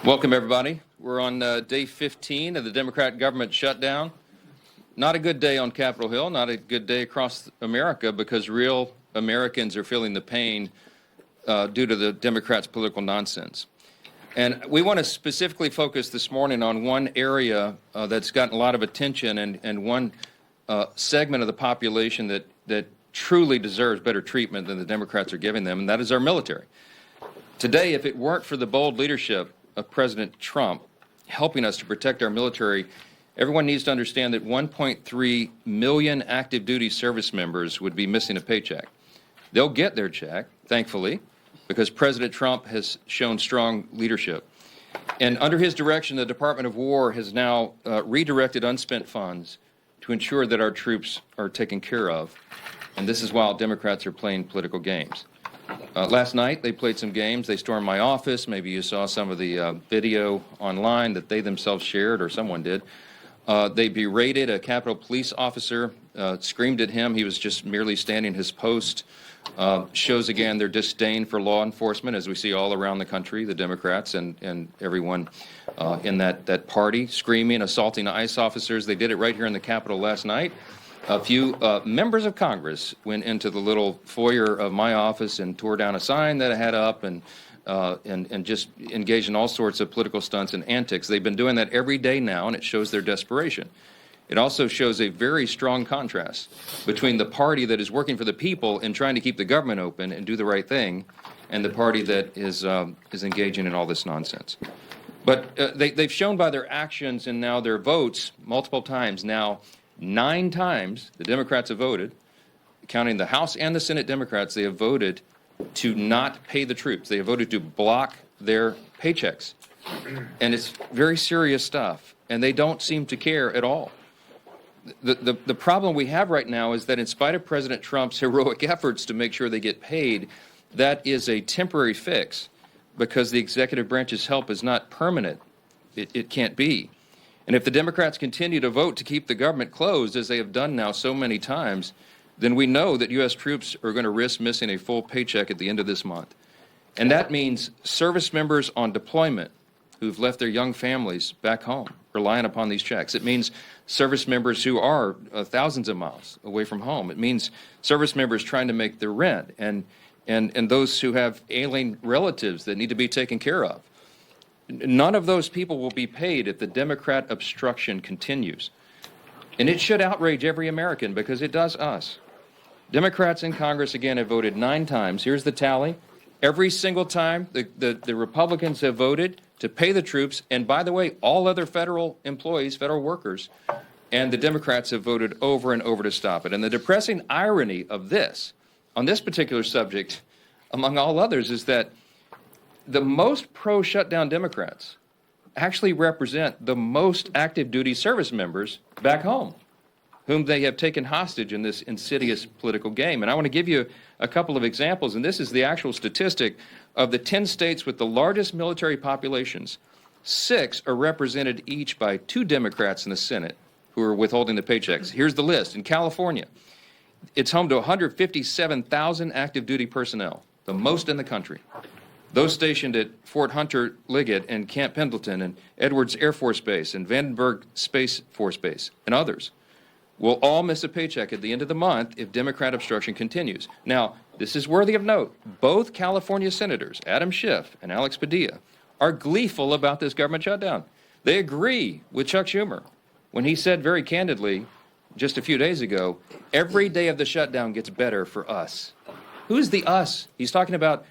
Welcome, everybody. We're on day 15 of the Democrat government shutdown. Not a good day on Capitol Hill, not a good day across America, because real Americans are feeling the pain due to the Democrats' political nonsense. And we want to specifically focus this morning on one area that's gotten a lot of attention and one segment of the population that truly deserves better treatment than the Democrats are giving them, and that is our military. Today, if it weren't for the bold leadership of President Trump helping us to protect our military, everyone needs to understand that 1.3 million active duty service members would be missing a paycheck. They'll get their check, thankfully, because President Trump has shown strong leadership. And under his direction, the Department of War has now redirected unspent funds to ensure that our troops are taken care of. And this is while Democrats are playing political games. Last night, they played some games. They stormed my office. Maybe you saw some of the video online that they themselves shared, or someone did. They berated a Capitol Police officer, screamed at him. He was just merely standing his post. Shows again their disdain for law enforcement, as we see all around the country, the Democrats and everyone in that party screaming, assaulting ICE officers. They did it right here in the Capitol last night. A few members of Congress went into the little foyer of my office and tore down a sign that I had up and just engaged in all sorts of political stunts and antics. They've been doing that every day now, and it shows their desperation. It also shows a very strong contrast between the party that is working for the people and trying to keep the government open and do the right thing, and the party that is engaging in all this nonsense. But they've shown by their actions and now their votes multiple times now. 9 times the Democrats have voted, counting the House and the Senate Democrats, they have voted to not pay the troops. They have voted to block their paychecks. And it's very serious stuff, and they don't seem to care at all. The problem we have right now is that in spite of President Trump's heroic efforts to make sure they get paid, that is a temporary fix because the executive branch's help is not permanent. It can't be. And if the Democrats continue to vote to keep the government closed, as they have done now so many times, then we know that U.S. troops are going to risk missing a full paycheck at the end of this month. And that means service members on deployment who've left their young families back home, relying upon these checks. It means service members who are thousands of miles away from home. It means service members trying to make their rent and those who have ailing relatives that need to be taken care of. None of those people will be paid if the Democrat obstruction continues. And it should outrage every American because it does us. Democrats in Congress, again, have voted 9 times. Here's the tally. Every single time the Republicans have voted to pay the troops, and by the way, all other federal employees, federal workers, and the Democrats have voted over and over to stop it. And the depressing irony of this, on this particular subject, among all others, is that the most pro-shutdown Democrats actually represent the most active duty service members back home, whom they have taken hostage in this insidious political game. And I want to give you a couple of examples, and this is the actual statistic of the 10 states with the largest military populations. 6 are represented each by 2 Democrats in the Senate who are withholding the paychecks. Here's the list. In California, it's home to 157,000 active duty personnel, the most in the country. Those stationed at Fort Hunter Liggett and Camp Pendleton and Edwards Air Force Base and Vandenberg Space Force Base and others will all miss a paycheck at the end of the month if Democrat obstruction continues. Now, this is worthy of note. Both California senators, Adam Schiff and Alex Padilla, are gleeful about this government shutdown. They agree with Chuck Schumer when he said very candidly just a few days ago, every day of the shutdown gets better for us. Who's the us? He's talking about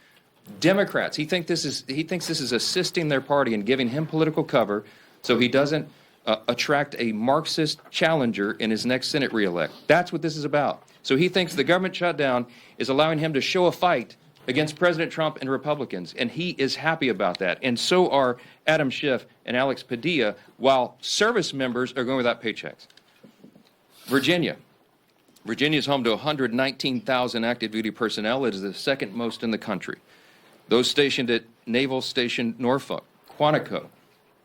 Democrats. He thinks this is assisting their party and giving him political cover so he doesn't attract a Marxist challenger in his next Senate reelect. That's what this is about. So he thinks the government shutdown is allowing him to show a fight against President Trump and Republicans, and he is happy about that. And so are Adam Schiff and Alex Padilla, while service members are going without paychecks. Virginia. Virginia is home to 119,000 active duty personnel. It is the second most in the country. Those stationed at Naval Station Norfolk, Quantico,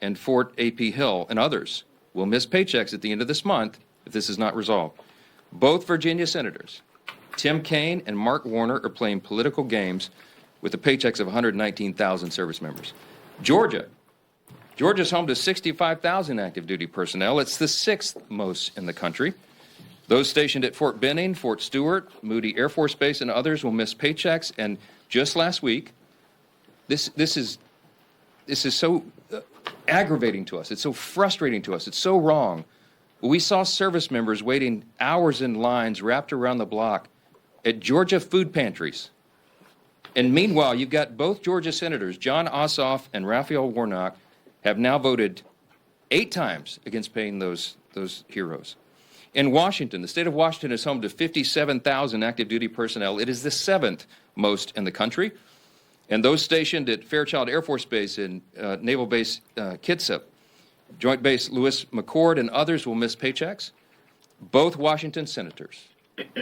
and Fort A.P. Hill, and others will miss paychecks at the end of this month if this is not resolved. Both Virginia senators, Tim Kaine and Mark Warner, are playing political games with the paychecks of 119,000 service members. Georgia Georgia's home to 65,000 active duty personnel. It's the 6th most in the country. Those stationed at Fort Benning, Fort Stewart, Moody Air Force Base, and others will miss paychecks. And just last week, this is so aggravating to us. It's so frustrating to us. It's so wrong. We saw service members waiting hours in lines wrapped around the block at Georgia food pantries. And meanwhile, you've got both Georgia senators, John Ossoff and Raphael Warnock, have now voted 8 times against paying those heroes. In Washington, the state of Washington is home to 57,000 active duty personnel. It is the 7th most in the country. And those stationed at Fairchild Air Force Base and Naval Base Kitsap, Joint Base Lewis McChord, and others will miss paychecks. Both Washington senators,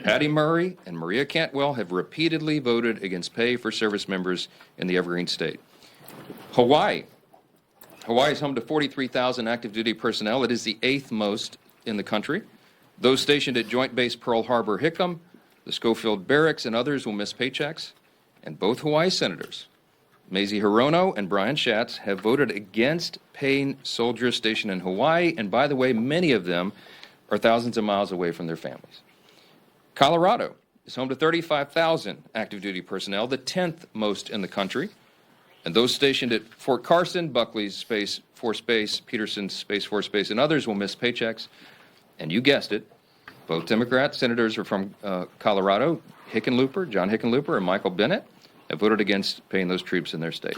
Patty Murray and Maria Cantwell, have repeatedly voted against pay for service members in the Evergreen State. Hawaii is home to 43,000 active duty personnel. It is the 8th most in the country. Those stationed at Joint Base Pearl Harbor Hickam, the Schofield Barracks, and others will miss paychecks. And both Hawaii senators, Mazie Hirono and Brian Schatz, have voted against paying soldiers stationed in Hawaii. And by the way, many of them are thousands of miles away from their families. Colorado is home to 35,000 active duty personnel, the 10th most in the country. And those stationed at Fort Carson, Buckley's Space Force Base, Peterson's Space Force Base, and others will miss paychecks. And you guessed it, both Democrat senators are from Colorado, John Hickenlooper and Michael Bennett, have voted against paying those troops in their state.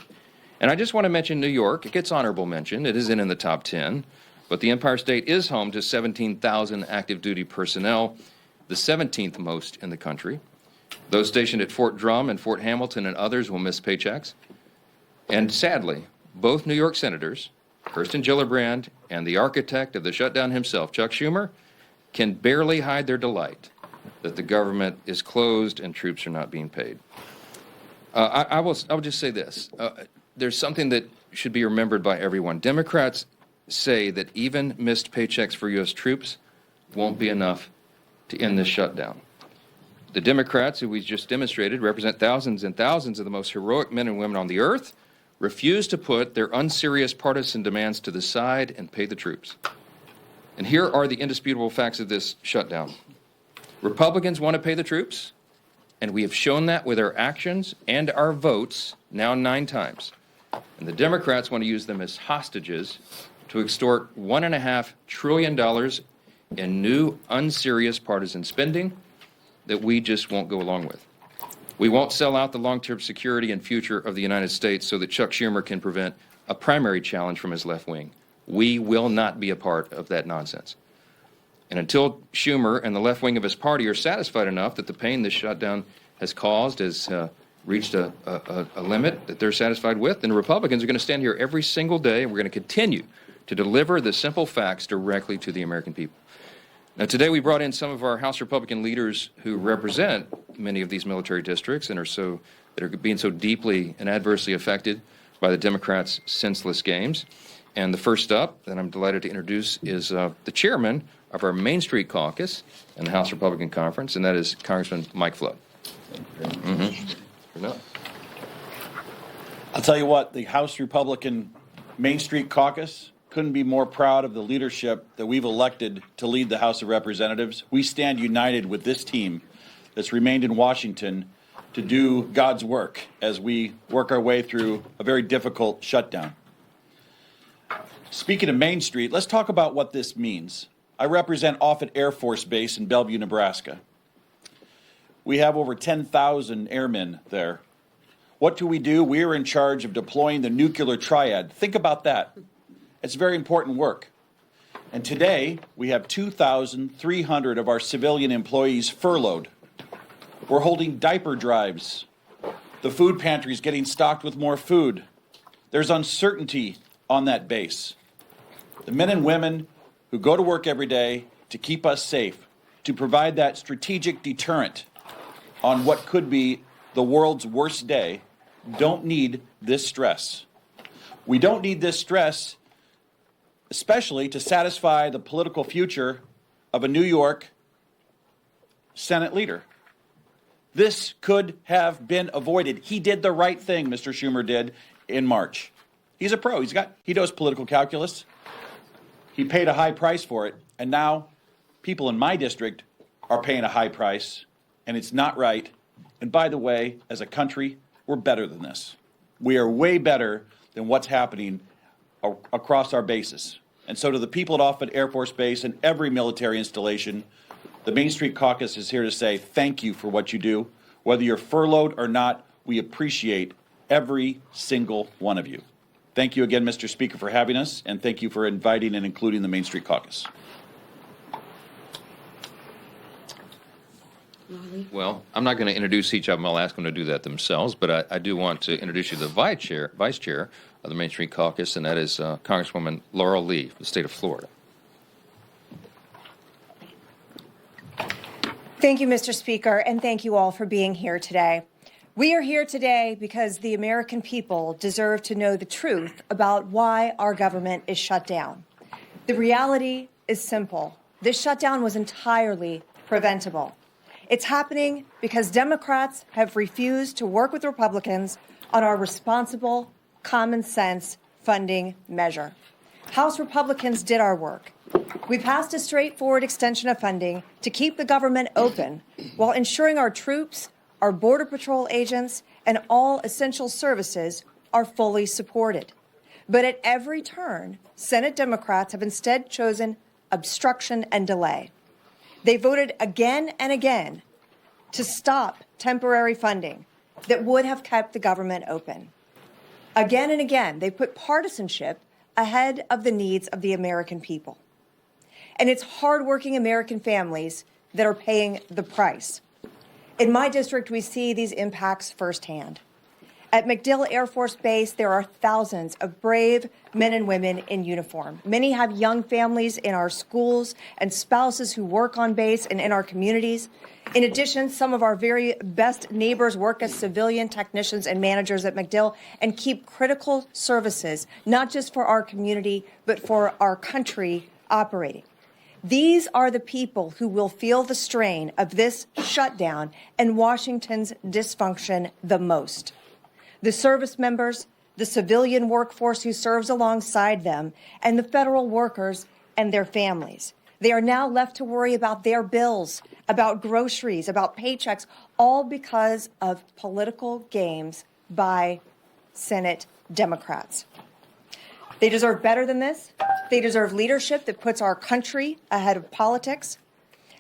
And I just want to mention New York. It gets honorable mention. It isn't in the top 10, but the Empire State is home to 17,000 active duty personnel, the 17th most in the country. Those stationed at Fort Drum and Fort Hamilton and others will miss paychecks. And sadly, both New York senators, Kirsten Gillibrand and the architect of the shutdown himself, Chuck Schumer, can barely hide their delight that the government is closed and troops are not being paid. I will just say this. There's something that should be remembered by everyone. Democrats say that even missed paychecks for U.S. troops won't be enough to end this shutdown. The Democrats, who we just demonstrated, represent thousands and thousands of the most heroic men and women on the earth, refuse to put their unserious partisan demands to the side and pay the troops. And here are the indisputable facts of this shutdown. Republicans want to pay the troops, and we have shown that with our actions and our votes now 9 times. And the Democrats want to use them as hostages to extort $1.5 trillion in new unserious partisan spending that we just won't go along with. We won't sell out the long-term security and future of the United States so that Chuck Schumer can prevent a primary challenge from his left wing. We will not be a part of that nonsense. And until Schumer and the left wing of his party are satisfied enough that the pain this shutdown has caused has reached a limit that they're satisfied with, then the Republicans are going to stand here every single day, and we're going to continue to deliver the simple facts directly to the American people. Now, today we brought in some of our House Republican leaders who represent many of these military districts and that are being so deeply and adversely affected by the Democrats' senseless games. And the first up that I'm delighted to introduce is the chairman of our Main Street Caucus in the House Republican Conference, and that is Congressman Mike Flood. I'll tell you what, the House Republican Main Street Caucus couldn't be more proud of the leadership that we've elected to lead the House of Representatives. We stand united with this team that's remained in Washington to do God's work as we work our way through a very difficult shutdown. Speaking of Main Street, let's talk about what this means. I represent Offutt Air Force Base in Bellevue, Nebraska. We have over 10,000 airmen there. What do? We are in charge of deploying the nuclear triad. Think about that. It's very important work. And today, we have 2,300 of our civilian employees furloughed. We're holding diaper drives. The food pantry is getting stocked with more food. There's uncertainty on that base. The men and women who go to work every day to keep us safe, to provide that strategic deterrent on what could be the world's worst day, don't need this stress. We don't need this stress, especially to satisfy the political future of a New York Senate leader. This could have been avoided. He did the right thing, Mr. Schumer did in March. He's a pro. He knows political calculus. He paid a high price for it, and now people in my district are paying a high price, and it's not right. And by the way, as a country, we're better than this. We are way better than what's happening across our bases. And so to the people at Offutt Air Force Base and every military installation, the Main Street Caucus is here to say thank you for what you do. Whether you're furloughed or not, we appreciate every single one of you. Thank you again, Mr. Speaker, for having us, and thank you for inviting and including the Main Street Caucus. Well, I'm not going to introduce each of them. I'll ask them to do that themselves. But I do want to introduce you to the vice chair of the Main Street Caucus, and that is Congresswoman Laurel Lee, of the state of Florida. Thank you, Mr. Speaker, and thank you all for being here today. We are here today because the American people deserve to know the truth about why our government is shut down. The reality is simple. This shutdown was entirely preventable. It's happening because Democrats have refused to work with Republicans on our responsible, common sense funding measure. House Republicans did our work. We passed a straightforward extension of funding to keep the government open while ensuring our troops, our Border Patrol agents, and all essential services are fully supported. But at every turn, Senate Democrats have instead chosen obstruction and delay. They voted again and again to stop temporary funding that would have kept the government open. Again and again, they put partisanship ahead of the needs of the American people. And it's hardworking American families that are paying the price. In my district, we see these impacts firsthand. At MacDill Air Force Base, there are thousands of brave men and women in uniform. Many have young families in our schools and spouses who work on base and in our communities. In addition, some of our very best neighbors work as civilian technicians and managers at MacDill and keep critical services, not just for our community, but for our country operating. These are the people who will feel the strain of this shutdown and Washington's dysfunction the most. The service members, the civilian workforce who serves alongside them, and the federal workers and their families. They are now left to worry about their bills, about groceries, about paychecks, all because of political games by Senate Democrats. They deserve better than this. They deserve leadership that puts our country ahead of politics.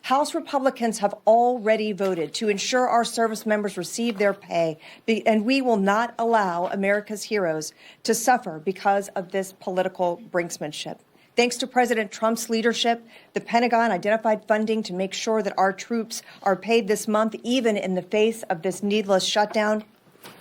House Republicans have already voted to ensure our service members receive their pay, and we will not allow America's heroes to suffer because of this political brinksmanship. Thanks to President Trump's leadership, the Pentagon identified funding to make sure that our troops are paid this month, even in the face of this needless shutdown.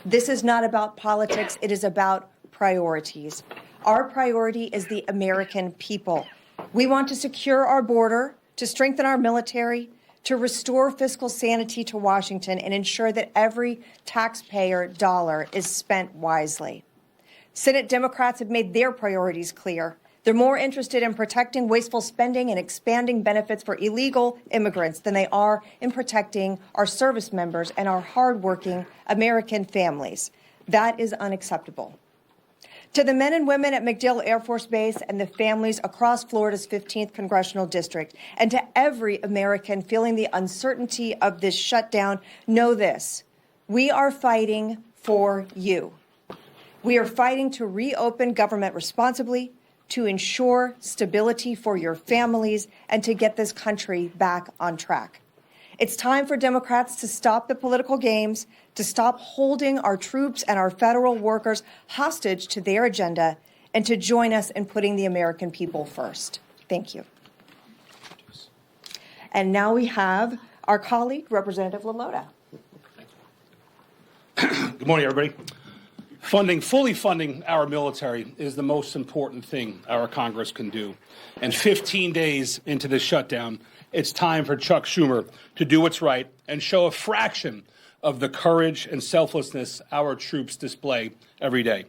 This is not about politics. It is about priorities. Our priority is the American people. We want to secure our border, to strengthen our military, to restore fiscal sanity to Washington, and ensure that every taxpayer dollar is spent wisely. Senate Democrats have made their priorities clear. They're more interested in protecting wasteful spending and expanding benefits for illegal immigrants than they are in protecting our service members and our hardworking American families. That is unacceptable. To the men and women at MacDill Air Force Base and the families across Florida's 15th Congressional District, and to every American feeling the uncertainty of this shutdown, know this: we are fighting for you. We are fighting to reopen government responsibly, to ensure stability for your families, and to get this country back on track. It's time for Democrats to stop the political games, to stop holding our troops and our federal workers hostage to their agenda, and to join us in putting the American people first. Thank you. And now we have our colleague, Representative LaLota. Good morning, everybody. Fully funding our military is the most important thing our Congress can do. And 15 days into this shutdown, it's time for Chuck Schumer to do what's right and show a fraction of the courage and selflessness our troops display every day.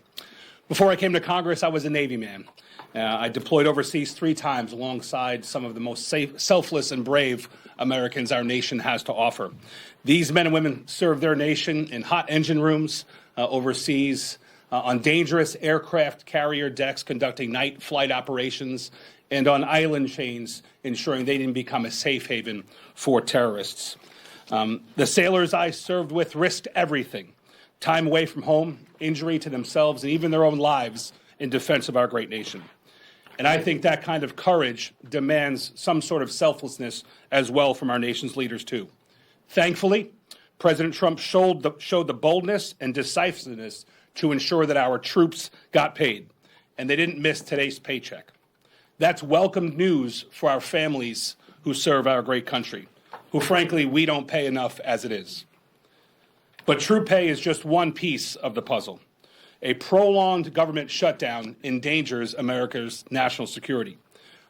Before I came to Congress, I was a Navy man. I deployed overseas 3 times alongside some of the most selfless and brave Americans our nation has to offer. These men and women serve their nation in hot engine rooms overseas, on dangerous aircraft carrier decks conducting night flight operations, and on island chains ensuring they didn't become a safe haven for terrorists. The sailors I served with risked everything, time away from home, injury to themselves, and even their own lives in defense of our great nation. And I think that kind of courage demands some sort of selflessness as well from our nation's leaders, too. Thankfully, President Trump showed the boldness and decisiveness to ensure that our troops got paid, and they didn't miss today's paycheck. That's welcome news for our families who serve our great country, who, frankly, we don't pay enough as it is. But true pay is just one piece of the puzzle. A prolonged government shutdown endangers America's national security,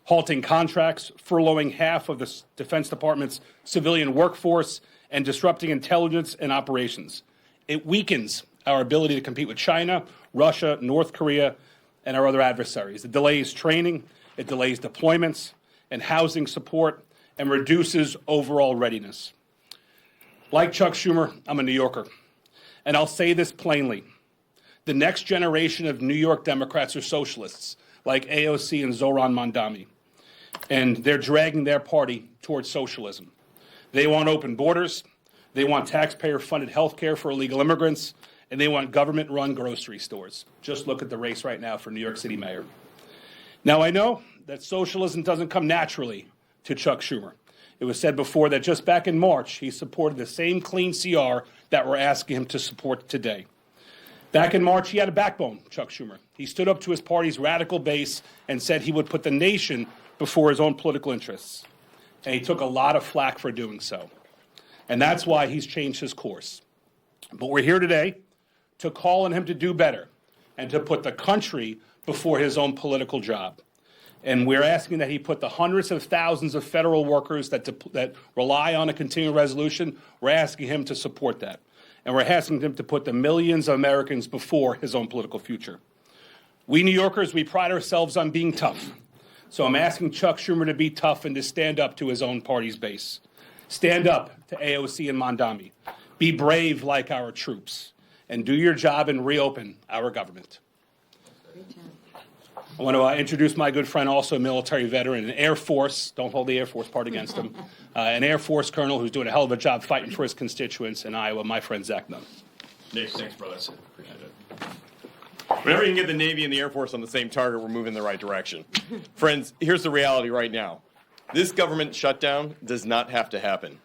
halting contracts, furloughing half of the Defense Department's civilian workforce, and disrupting intelligence and operations. It weakens our ability to compete with China, Russia, North Korea, and our other adversaries. It delays training, it delays deployments and housing support, and reduces overall readiness. Like Chuck Schumer, I'm a New Yorker, and I'll say this plainly. The next generation of New York Democrats are socialists, like AOC and Zohran Mamdani, and they're dragging their party towards socialism. They want open borders, they want taxpayer-funded health care for illegal immigrants, and they want government-run grocery stores. Just look at the race right now for New York City mayor. Now, I know that socialism doesn't come naturally to Chuck Schumer. It was said before that just back in March, he supported the same clean CR that we're asking him to support today. Back in March, he had a backbone, Chuck Schumer. He stood up to his party's radical base and said he would put the nation before his own political interests. And he took a lot of flack for doing so. And that's why he's changed his course. But we're here today to call on him to do better and to put the country before his own political job. And we're asking that he put the hundreds of thousands of federal workers that rely on a continuing resolution, we're asking him to support that. And we're asking him to put the millions of Americans before his own political future. We New Yorkers, we pride ourselves on being tough. So I'm asking Chuck Schumer to be tough and to stand up to his own party's base. Stand up to AOC and Mamdani. Be brave like our troops. And do your job and reopen our government. I want to introduce my good friend, also a military veteran, an Air Force, don't hold the Air Force part against him, an Air Force colonel who's doing a hell of a job fighting for his constituents in Iowa, my friend Zach Nunn. Nick, thanks, brothers. Appreciate it. Whenever you can get the Navy and the Air Force on the same target, we're moving in the right direction. Friends, here's the reality right now. This government shutdown does not have to happen.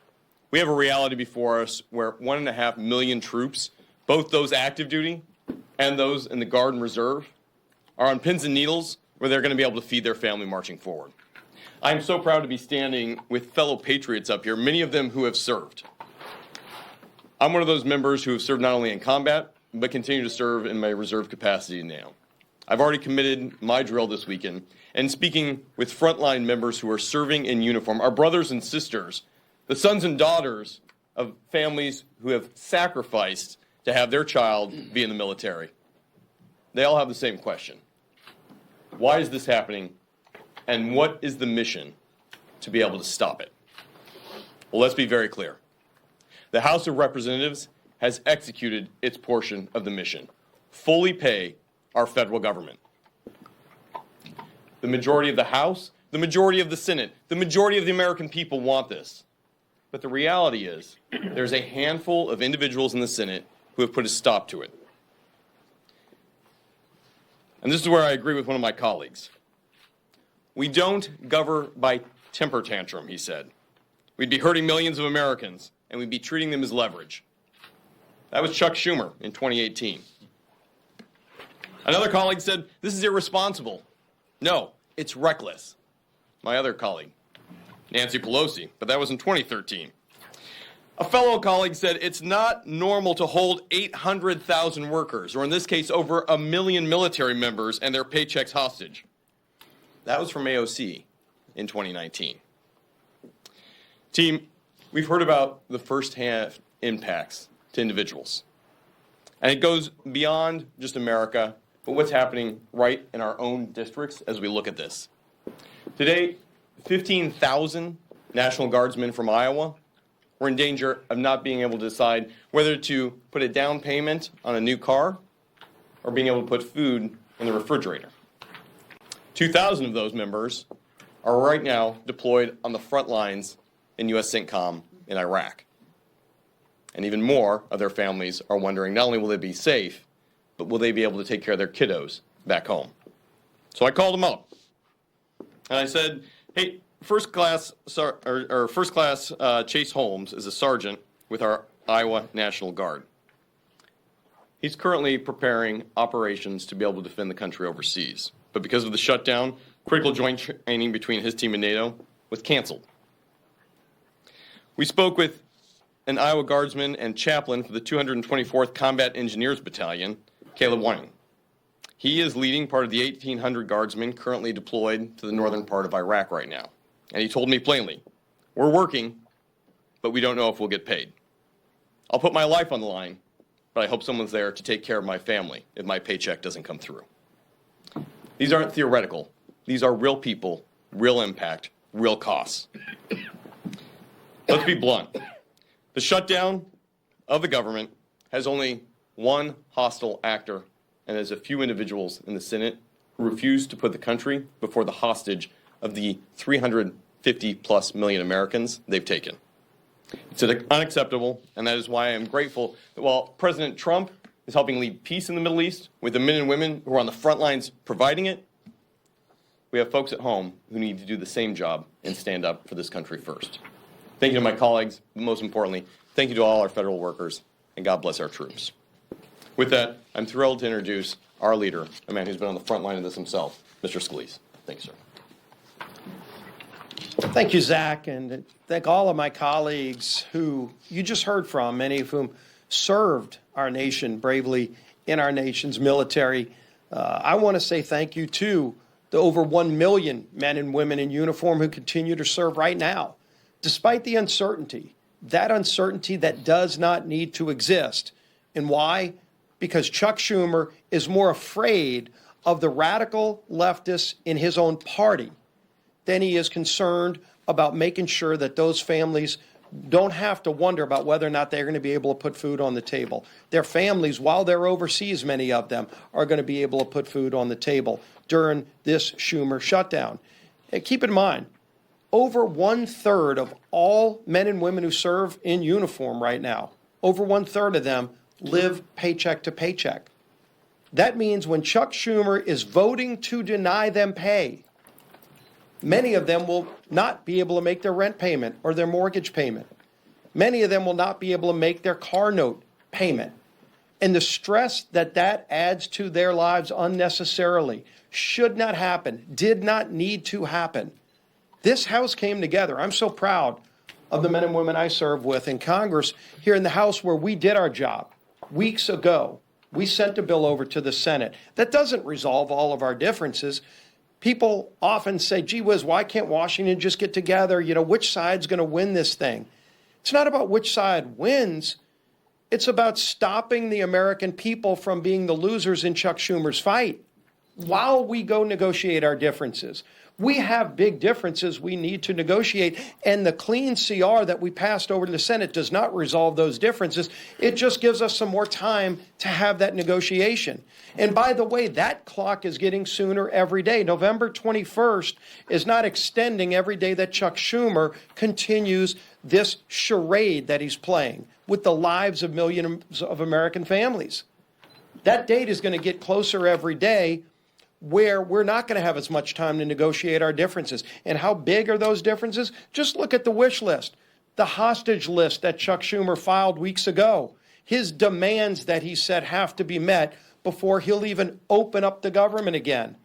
We have a reality before us where 1.5 million troops, both those active duty and those in the Guard and Reserve, are on pins and needles where they're going to be able to feed their family marching forward. I'm so proud to be standing with fellow patriots up here, many of them who have served. I'm one of those members who have served not only in combat, but continue to serve in my reserve capacity now. I've already committed my drill this weekend, and speaking with frontline members who are serving in uniform, our brothers and sisters, the sons and daughters of families who have sacrificed to have their child be in the military. They all have the same question. Why is this happening, and what is the mission to be able to stop it? Well, let's be very clear. The House of Representatives has executed its portion of the mission. Fully pay our federal government. The majority of the House, the majority of the Senate, the majority of the American people want this. But the reality is, there's a handful of individuals in the Senate who have put a stop to it. And this is where I agree with one of my colleagues. We don't govern by temper tantrum, he said. We'd be hurting millions of Americans, and we'd be treating them as leverage. That was Chuck Schumer in 2018. Another colleague said, this is irresponsible. No, it's reckless. My other colleague, Nancy Pelosi, but that was in 2013. A fellow colleague said it's not normal to hold 800,000 workers, or in this case, over 1 million military members and their paychecks hostage. That was from AOC in 2019. Team, we've heard about the first-hand impacts to individuals. And it goes beyond just America, but what's happening right in our own districts as we look at this. Today, 15,000 National Guardsmen from Iowa were in danger of not being able to decide whether to put a down payment on a new car or being able to put food in the refrigerator. 2,000 of those members are right now deployed on the front lines in U.S. CENTCOM in Iraq. And even more of their families are wondering not only will they be safe, but will they be able to take care of their kiddos back home. So I called them up, and I said, hey, First Class Chase Holmes is a sergeant with our Iowa National Guard. He's currently preparing operations to be able to defend the country overseas. But because of the shutdown, critical joint training between his team and NATO was canceled. We spoke with an Iowa Guardsman and chaplain for the 224th Combat Engineers Battalion, Caleb Wang. He is leading part of the 1,800 Guardsmen currently deployed to the northern part of Iraq right now. And he told me plainly, we're working, but we don't know if we'll get paid. I'll put my life on the line, but I hope someone's there to take care of my family if my paycheck doesn't come through. These aren't theoretical. These are real people, real impact, real costs. Let's be blunt. The shutdown of the government has only one hostile actor, and there's a few individuals in the Senate who refuse to put the country before the hostage of the 350+ million Americans they've taken. It's unacceptable, and that is why I am grateful that while President Trump is helping lead peace in the Middle East with the men and women who are on the front lines providing it, we have folks at home who need to do the same job and stand up for this country first. Thank you to my colleagues, but most importantly, thank you to all our federal workers, and God bless our troops. With that, I'm thrilled to introduce our leader, a man who's been on the front line of this himself, Mr. Scalise. Thank you, sir. Thank you, Zach, and thank all of my colleagues who you just heard from, many of whom served our nation bravely in our nation's military. I want to say thank you to the over 1 million men and women in uniform who continue to serve right now, despite the uncertainty, that does not need to exist. And why? Because Chuck Schumer is more afraid of the radical leftists in his own party than he is concerned about making sure that those families don't have to wonder about whether or not they're going to be able to put food on the table. Their families, while they're overseas, many of them, are going to be able to put food on the table during this Schumer shutdown. And keep in mind, over 1/3 of all men and women who serve in uniform right now, over 1/3 of them live paycheck to paycheck. That means when Chuck Schumer is voting to deny them pay, many of them will not be able to make their rent payment or their mortgage payment. Many of them will not be able to make their car note payment. And the stress that adds to their lives unnecessarily should not happen, did not need to happen. This House came together. I'm so proud of the men and women I serve with in Congress here in the House where we did our job. Weeks ago, we sent a bill over to the Senate. That doesn't resolve all of our differences. People often say, gee whiz, why can't Washington just get together? You know, which side's going to win this thing? It's not about which side wins. It's about stopping the American people from being the losers in Chuck Schumer's fight while we go negotiate our differences. We have big differences we need to negotiate, and the clean CR that we passed over to the Senate does not resolve those differences. It just gives us some more time to have that negotiation. And by the way, that clock is getting sooner every day. November 21st is not extending every day that Chuck Schumer continues this charade that he's playing with the lives of millions of American families. That date is going to get closer every day, where we're not going to have as much time to negotiate our differences. And how big are those differences? Just look at the wish list, the hostage list that Chuck Schumer filed weeks ago, his demands that he said have to be met before he'll even open up the government again.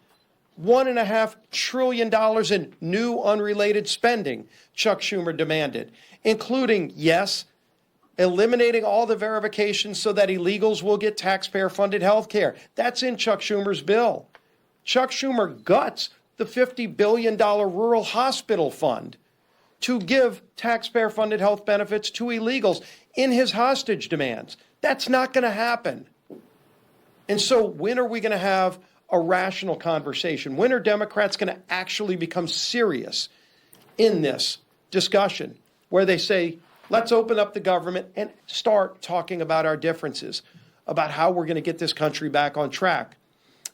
$1.5 trillion in new unrelated spending Chuck Schumer demanded, including, yes, eliminating all the verifications so that illegals will get taxpayer-funded health care. That's in Chuck Schumer's bill. Chuck Schumer guts the $50 billion rural hospital fund to give taxpayer-funded health benefits to illegals in his hostage demands. That's not going to happen. And so when are we going to have a rational conversation? When are Democrats going to actually become serious in this discussion where they say, let's open up the government and start talking about our differences? about how we're going to get this country back on track.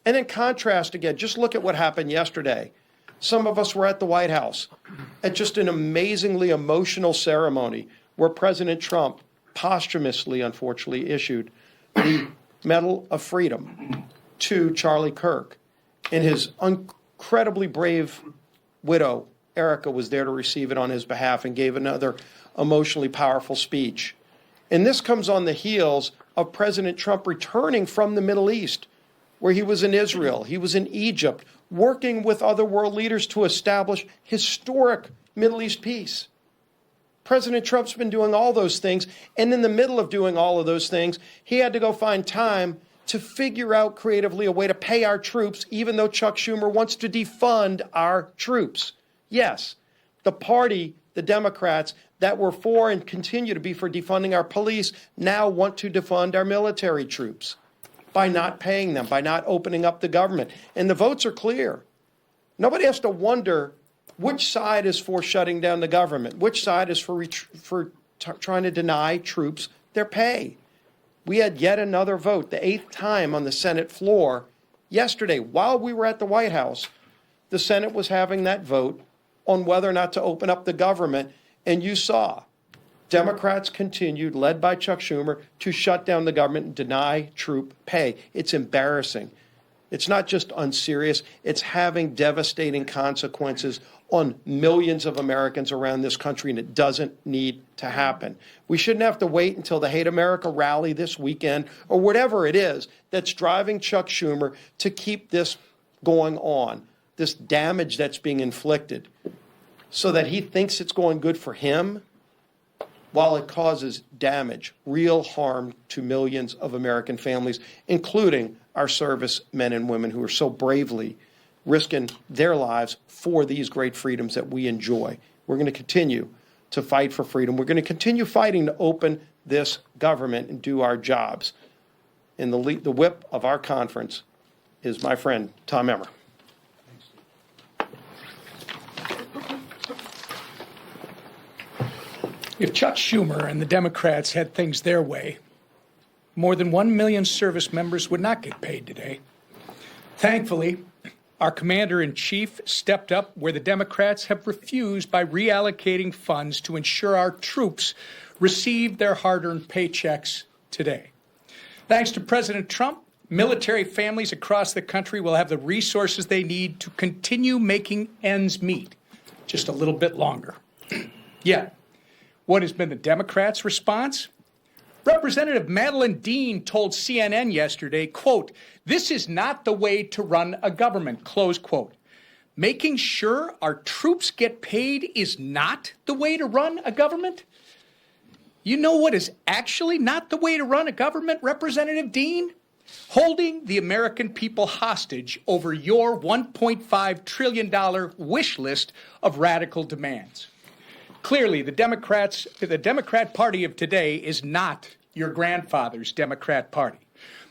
And in contrast, again, just look at what happened yesterday. Some of us were at the White House at just an amazingly emotional ceremony where President Trump posthumously, unfortunately, issued the Medal of Freedom to Charlie Kirk. And his incredibly brave widow, Erica, was there to receive it on his behalf and gave another emotionally powerful speech. And this comes on the heels of President Trump returning from the Middle East, where he was in Israel, he was in Egypt, working with other world leaders to establish historic Middle East peace. President Trump's been doing all those things, and in the middle of doing all of those things, he had to go find time to figure out creatively a way to pay our troops, even though Chuck Schumer wants to defund our troops. Yes, the party, the Democrats, that were for and continue to be for defunding our police now want to defund our military troops by not paying them, by not opening up the government. And the votes are clear. Nobody has to wonder which side is for shutting down the government, which side is for trying to deny troops their pay. We had yet another vote, the 8th time on the Senate floor yesterday. While we were at the White House, the Senate was having that vote on whether or not to open up the government. And you saw Democrats continued, led by Chuck Schumer, to shut down the government and deny troop pay. It's embarrassing. It's not just unserious. It's having devastating consequences on millions of Americans around this country, and it doesn't need to happen. We shouldn't have to wait until the Hate America rally this weekend or whatever it is that's driving Chuck Schumer to keep this going on, this damage that's being inflicted, so that he thinks it's going good for him while it causes damage, real harm to millions of American families, including our service men and women who are so bravely risking their lives for these great freedoms that we enjoy. We're going to continue to fight for freedom. We're going to continue fighting to open this government and do our jobs. And the whip of our conference is my friend, Tom Emmer. If Chuck Schumer and the Democrats had things their way, more than 1 million service members would not get paid today. Thankfully, our commander-in-chief stepped up where the Democrats have refused by reallocating funds to ensure our troops receive their hard-earned paychecks today. Thanks to President Trump, military families across the country will have the resources they need to continue making ends meet just a little bit longer. Yet, what has been the Democrats' response? Representative Madeleine Dean told CNN yesterday, quote, "This is not the way to run a government," close quote. Making sure our troops get paid is not the way to run a government? You know what is actually not the way to run a government, Representative Dean? Holding the American people hostage over your $1.5 trillion wish list of radical demands. Clearly, the Democrat Party of today is not your grandfather's Democrat Party.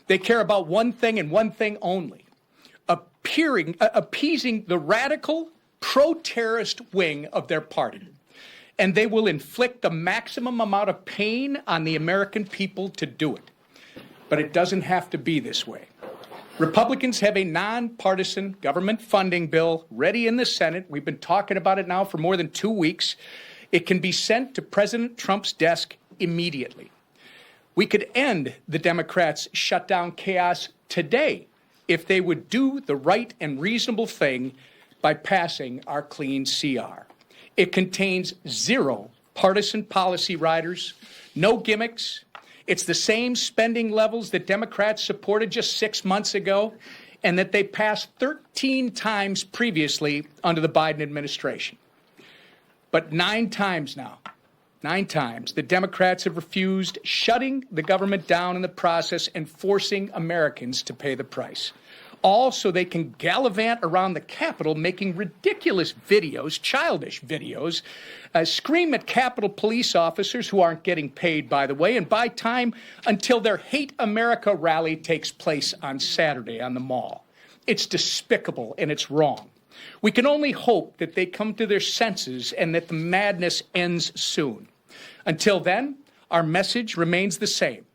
They care about one thing and one thing only, appeasing the radical, pro-terrorist wing of their party. And they will inflict the maximum amount of pain on the American people to do it. But it doesn't have to be this way. Republicans have a nonpartisan government funding bill ready in the Senate. We've been talking about it now for more than 2 weeks. It can be sent to President Trump's desk immediately. We could end the Democrats' shutdown chaos today if they would do the right and reasonable thing by passing our clean CR. It contains 0 partisan policy riders, no gimmicks. It's the same spending levels that Democrats supported just 6 months ago and that they passed 13 times previously under the Biden administration. But 9 times now, 9 times, the Democrats have refused, shutting the government down in the process and forcing Americans to pay the price. All so they can gallivant around the Capitol making ridiculous videos, childish videos, scream at Capitol police officers who aren't getting paid, by the way, and buy time until their Hate America rally takes place on Saturday on the Mall. It's despicable and it's wrong. We can only hope that they come to their senses and that the madness ends soon. Until then, our message remains the same.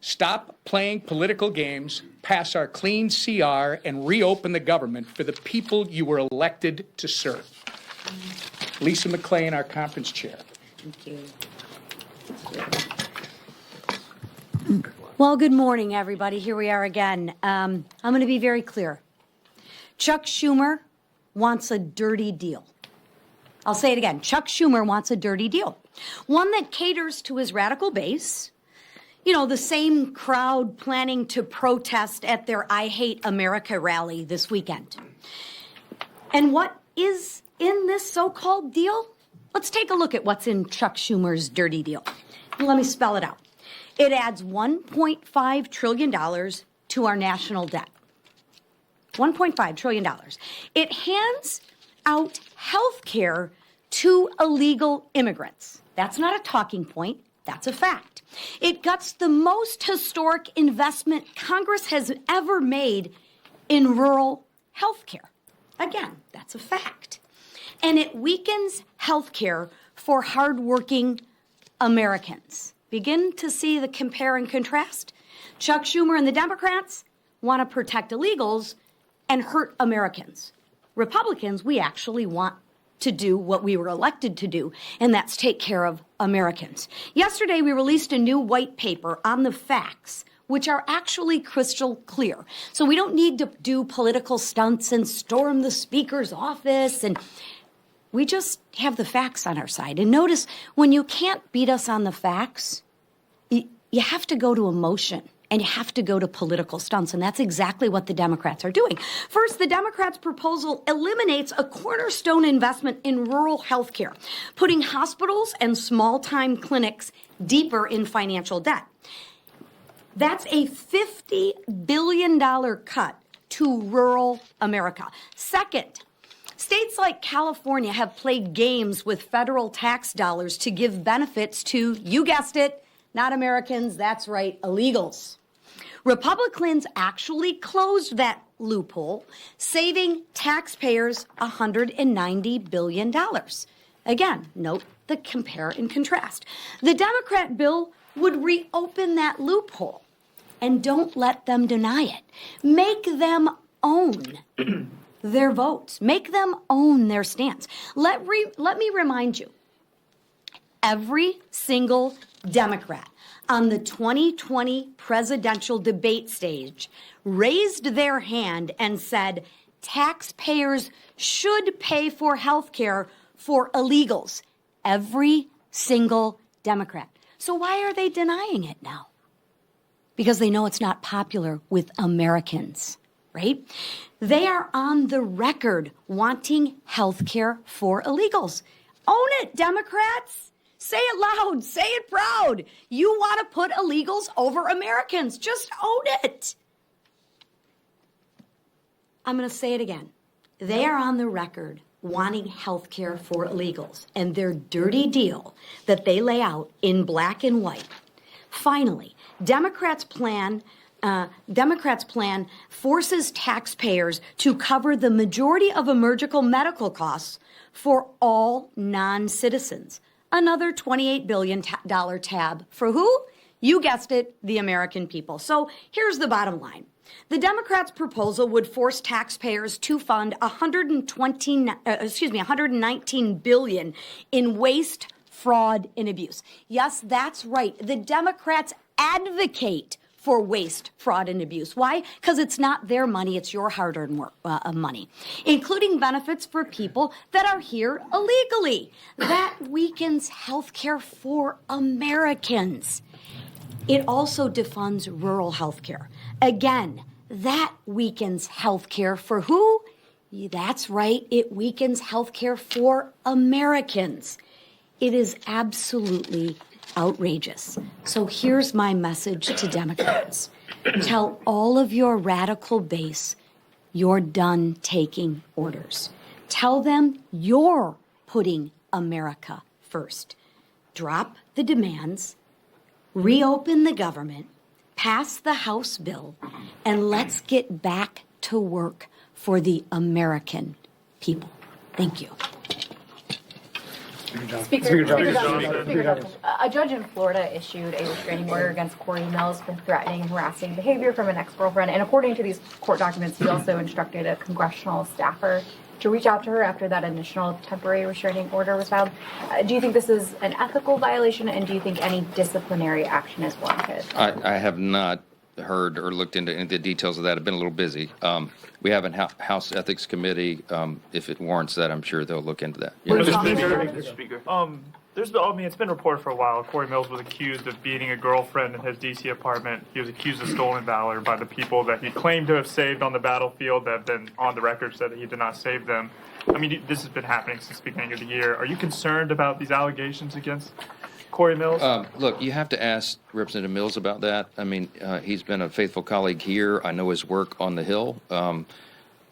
Stop playing political games, pass our clean CR, and reopen the government for the people you were elected to serve. Lisa McClain, our conference chair. Thank you. Well, good morning, everybody. Here we are again. I'm going to be very clear. Chuck Schumer wants a dirty deal. I'll say it again. Chuck Schumer wants a dirty deal. One that caters to his radical base. You know, the same crowd planning to protest at their I Hate America rally this weekend. And what is in this so-called deal? Let's take a look at what's in Chuck Schumer's dirty deal. Let me spell it out. It adds $1.5 trillion to our national debt. $1.5 trillion. It hands out health care to illegal immigrants. That's not a talking point. That's a fact. It guts the most historic investment Congress has ever made in rural health care. Again, that's a fact. And it weakens health care for hardworking Americans. Begin to see the compare and contrast? Chuck Schumer and the Democrats want to protect illegals and hurt Americans. Republicans, we actually want to do what we were elected to do, and that's take care of Americans. Yesterday, we released a new white paper on the facts, which are actually crystal clear. So we don't need to do political stunts and storm the speaker's office, and we just have the facts on our side. And notice, when you can't beat us on the facts, you have to go to emotion. And you have to go to political stunts, and that's exactly what the Democrats are doing. First, the Democrats' proposal eliminates a cornerstone investment in rural health care, putting hospitals and small-time clinics deeper in financial debt. That's a $50 billion cut to rural America. Second, states like California have played games with federal tax dollars to give benefits to, you guessed it, not Americans, that's right, illegals. Republicans actually closed that loophole, saving taxpayers $190 billion. Again, note the compare and contrast. The Democrat bill would reopen that loophole, and don't let them deny it. Make them own their votes. Make them own their stance. Let me remind you, every single Democrat on the 2020 presidential debate stage raised their hand and said taxpayers should pay for health care for illegals. Every single Democrat. So why are they denying it now? Because they know it's not popular with Americans, right? They are on the record wanting health care for illegals. Own it, Democrats. Say it loud. Say it proud. You want to put illegals over Americans. Just own it. I'm going to say it again. They are on the record wanting health care for illegals, and their dirty deal that they lay out in black and white. Finally, Democrats' plan forces taxpayers to cover the majority of emergency medical costs for all non-citizens. Another $28 billion tab for who? You guessed it, the American people. So here's the bottom line. The Democrats' proposal would force taxpayers to fund $119 billion in waste, fraud, and abuse. Yes, that's right. The Democrats advocate for waste, fraud, and abuse. Why? Because it's not their money, it's your hard-earned money, including benefits for people that are here illegally. That weakens health care for Americans. It also defunds rural health care. Again, that weakens health care for who? That's right, it weakens health care for Americans. It is absolutely outrageous. So here's my message to Democrats. Tell all of your radical base you're done taking orders. Tell them you're putting America first. Drop the demands, reopen the government, pass the House bill, and let's get back to work for the American people. Thank you. Speaker Johnson. A judge in Florida issued a restraining order against Corey Mills for threatening and harassing behavior from an ex-girlfriend. And according to these court documents, he also instructed a congressional staffer to reach out to her after that initial temporary restraining order was filed. Do you think this is an ethical violation, and do you think any disciplinary action is warranted? I have not heard or looked into any of the details of that. I've been a little busy. We have a House Ethics Committee. If it warrants that, I'm sure they'll look into that. Yeah. Mr. Speaker, it's been reported for a while. Corey Mills was accused of beating a girlfriend in his D.C. apartment. He was accused of stolen valor by the people that he claimed to have saved on the battlefield that have been on the record said that he did not save them. I mean, this has been happening since the beginning of the year. Are you concerned about these allegations against Corey Mills? Look, you have to ask Representative Mills about that. I mean, he's been a faithful colleague here. I know his work on the Hill.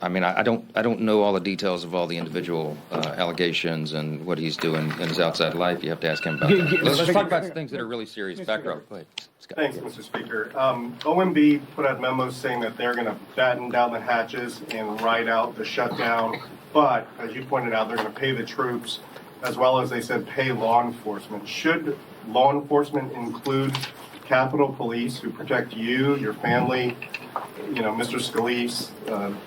I mean, I don't know all the details of all the individual allegations and what he's doing in his outside life. You have to ask him about that. Let's talk about things that are really serious. Background, go ahead, Scott. Thanks, Mr. Speaker. OMB put out memos saying that they're going to batten down the hatches and ride out the shutdown. But as you pointed out, they're going to pay the troops, as well as they said pay law enforcement. Should law enforcement include Capitol Police who protect you, your family, Mr. Scalise,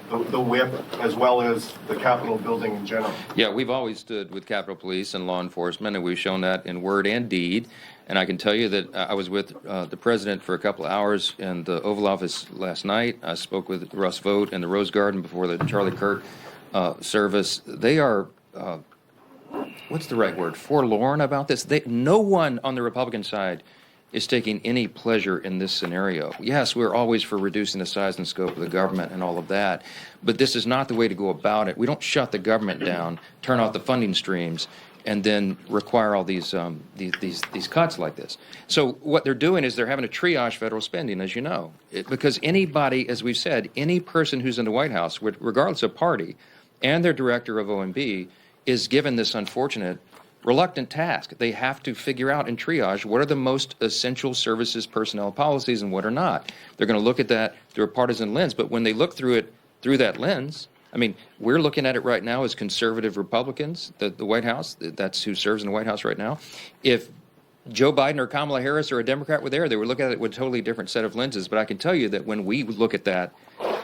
the whip, as well as the Capitol building in general? Yeah, we've always stood with Capitol Police and law enforcement, and we've shown that in word and deed. And I can tell you that I was with the president for a couple of hours in the Oval Office last night. I spoke with Russ Vought in the Rose Garden before the Charlie Kirk service. They are, what's the right word, forlorn about this. No one on the Republican side is taking any pleasure in this scenario. Yes, we're always for reducing the size and scope of the government and all of that, but this is not the way to go about it. We don't shut the government down, turn off the funding streams, and then require all these cuts like this. So what they're doing is they're having to triage federal spending, as you know, because anybody, as we've said, any person who's in the White House, regardless of party, and their director of OMB, is given this unfortunate reluctant task. They have to figure out and triage what are the most essential services personnel policies and what are not. They're going to look at that through a partisan lens, but when they look through it through that lens, I mean, we're looking at it right now as conservative Republicans, the White House, that's who serves in the White House right now. If Joe Biden or Kamala Harris or a Democrat were there, they would look at it with a totally different set of lenses. But I can tell you that when we look at that,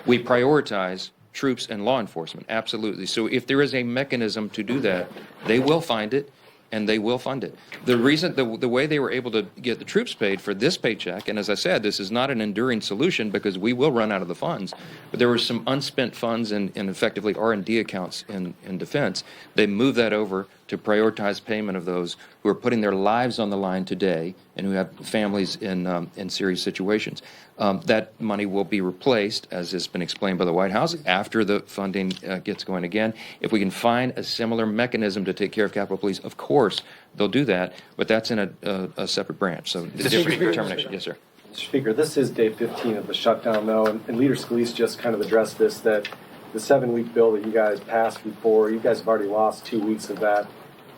we prioritize troops and law enforcement, absolutely. So if there is a mechanism to do that, they will find it. And they will fund it. The reason, the way they were able to get the troops paid for this paycheck, and as I said, this is not an enduring solution because we will run out of the funds, but there were some unspent funds in effectively R&D accounts in defense. They moved that over to prioritize payment of those who are putting their lives on the line today and who have families in serious situations. That money will be replaced, as has been explained by the White House, after the funding gets going again. If we can find a similar mechanism to take care of Capitol Police, of course they'll do that, but that's in a separate branch. So the different determination. Yes, sir. Mr. Speaker, this is day 15 of the shutdown, though, and Leader Scalise just kind of addressed this, that the 7-week bill that you guys passed before, you guys have already lost 2 weeks of that.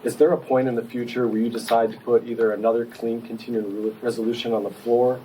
Is there a point in the future where you decide to put either another clean continuing resolution on the floor,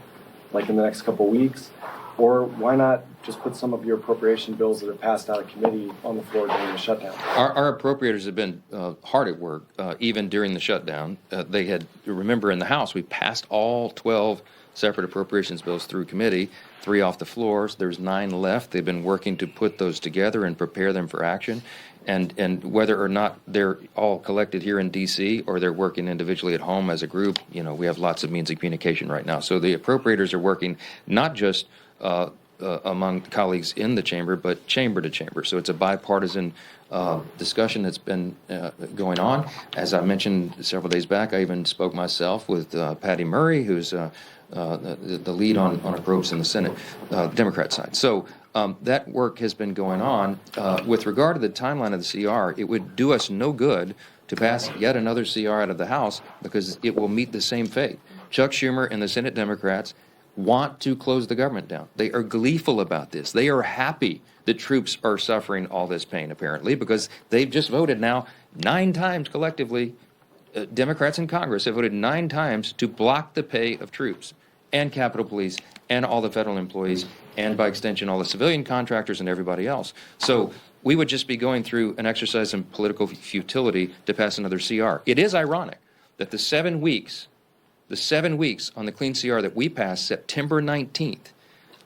like in the next couple of weeks, or why not just put some of your appropriation bills that are passed out of committee on the floor during the shutdown? Our appropriators have been hard at work, even during the shutdown. They had, remember in the House, we passed all 12 separate appropriations bills through committee, 3 off the floors. There's 9 left. They've been working to put those together and prepare them for action. And whether or not they're all collected here in D.C. or they're working individually at home as a group, we have lots of means of communication right now. So the appropriators are working not just among colleagues in the chamber, but chamber to chamber. So it's a bipartisan discussion that's been going on. As I mentioned several days back, I even spoke myself with Patty Murray, who's the lead on appropriations in the Senate, Democrat side. So that work has been going on. With regard to the timeline of the CR, it would do us no good to pass yet another CR out of the House because it will meet the same fate. Chuck Schumer and the Senate Democrats want to close the government down. They are gleeful about this. They are happy that troops are suffering all this pain, apparently, because they've just voted now 9 times collectively. Democrats in Congress have voted 9 times to block the pay of troops and Capitol Police and all the federal employees and, by extension, all the civilian contractors and everybody else. So we would just be going through an exercise in political futility to pass another CR. It is ironic that the 7 weeks on the clean CR that we passed, September 19th,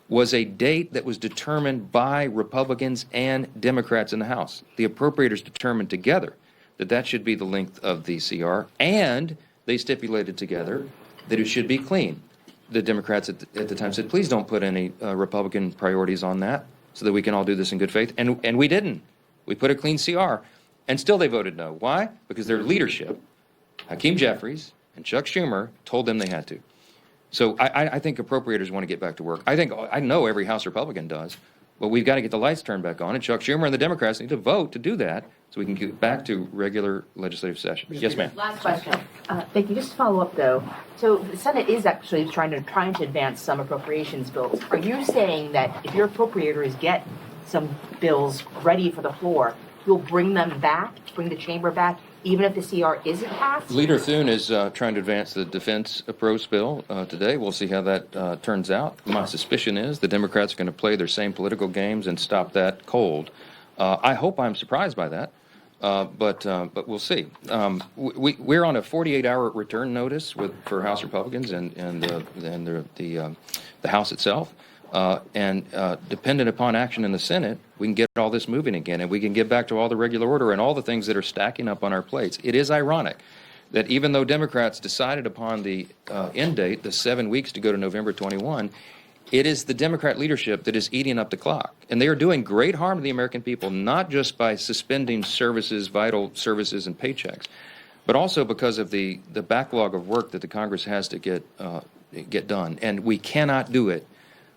was a date that was determined by Republicans and Democrats in the House. The appropriators determined together that that should be the length of the CR, and they stipulated together that it should be clean. The Democrats at the time said, please don't put any Republican priorities on that so that we can all do this in good faith. And we didn't. We put a clean CR, and still they voted no. Why? Because their leadership, Hakeem Jeffries and Chuck Schumer, told them they had to. So I think appropriators want to get back to work. I know every House Republican does, but we've got to get the lights turned back on, and Chuck Schumer and the Democrats need to vote to do that so we can get back to regular legislative session. Yes, ma'am. Last question. Thank you. Just to follow up, though. So the Senate is actually trying to advance some appropriations bills. Are you saying that if your appropriators get some bills ready for the floor, you'll bring them back, bring the chamber back, even if the CR isn't passed? Leader Thune is trying to advance the defense approach bill today. We'll see how that turns out. My suspicion is the Democrats are going to play their same political games and stop that cold. I hope I'm surprised by that, but we'll see. We're on a 48-hour return notice for House Republicans and the House itself. Dependent upon action in the Senate, we can get all this moving again, and we can get back to all the regular order and all the things that are stacking up on our plates. It is ironic that even though Democrats decided upon the end date, the 7 weeks to go to November 21, it is the Democrat leadership that is eating up the clock. And they are doing great harm to the American people, not just by suspending services, vital services and paychecks, but also because of the backlog of work that the Congress has to get done. And we cannot do it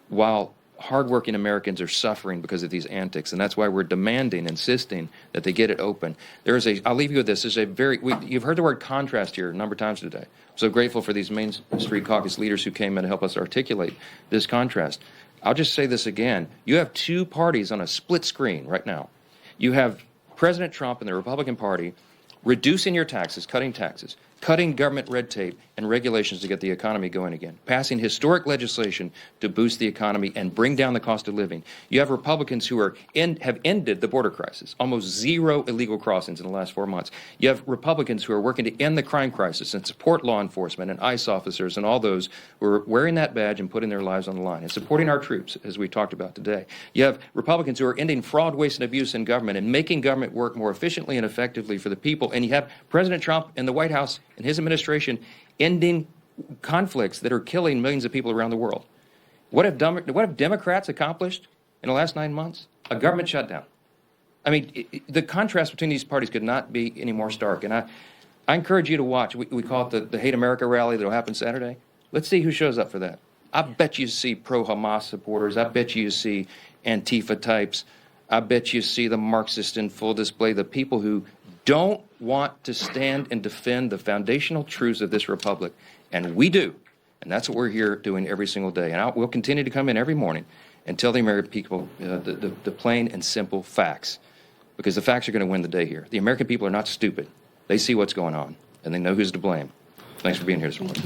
while hardworking Americans are suffering because of these antics, and that's why we're demanding, insisting that they get it open. I'll leave you with this. You've heard the word contrast here a number of times today. I'm so grateful for these Main Street Caucus leaders who came in to help us articulate this contrast. I'll just say this again. You have two parties on a split screen right now. You have President Trump and the Republican Party reducing your taxes, cutting government red tape and regulations to get the economy going again, passing historic legislation to boost the economy and bring down the cost of living. You have Republicans who have ended the border crisis, almost zero illegal crossings in the last 4 months. You have Republicans who are working to end the crime crisis and support law enforcement and ICE officers and all those who are wearing that badge and putting their lives on the line and supporting our troops, as we talked about today. You have Republicans who are ending fraud, waste, and abuse in government and making government work more efficiently and effectively for the people. And you have President Trump and the White House and his administration ending conflicts that are killing millions of people around the world. What have Democrats accomplished in the last 9 months? A government shutdown. I mean, the contrast between these parties could not be any more stark. And I encourage you to watch. We call it the Hate America rally that will happen Saturday. Let's see who shows up for that. I bet you see pro-Hamas supporters. I bet you see Antifa types. I bet you see the Marxists in full display, the people who don't want to stand and defend the foundational truths of this republic. And we do. And that's what we're here doing every single day. And we'll continue to come in every morning and tell the American people the plain and simple facts. Because the facts are going to win the day here. The American people are not stupid. They see what's going on, and they know who's to blame. Thanks for being here this morning.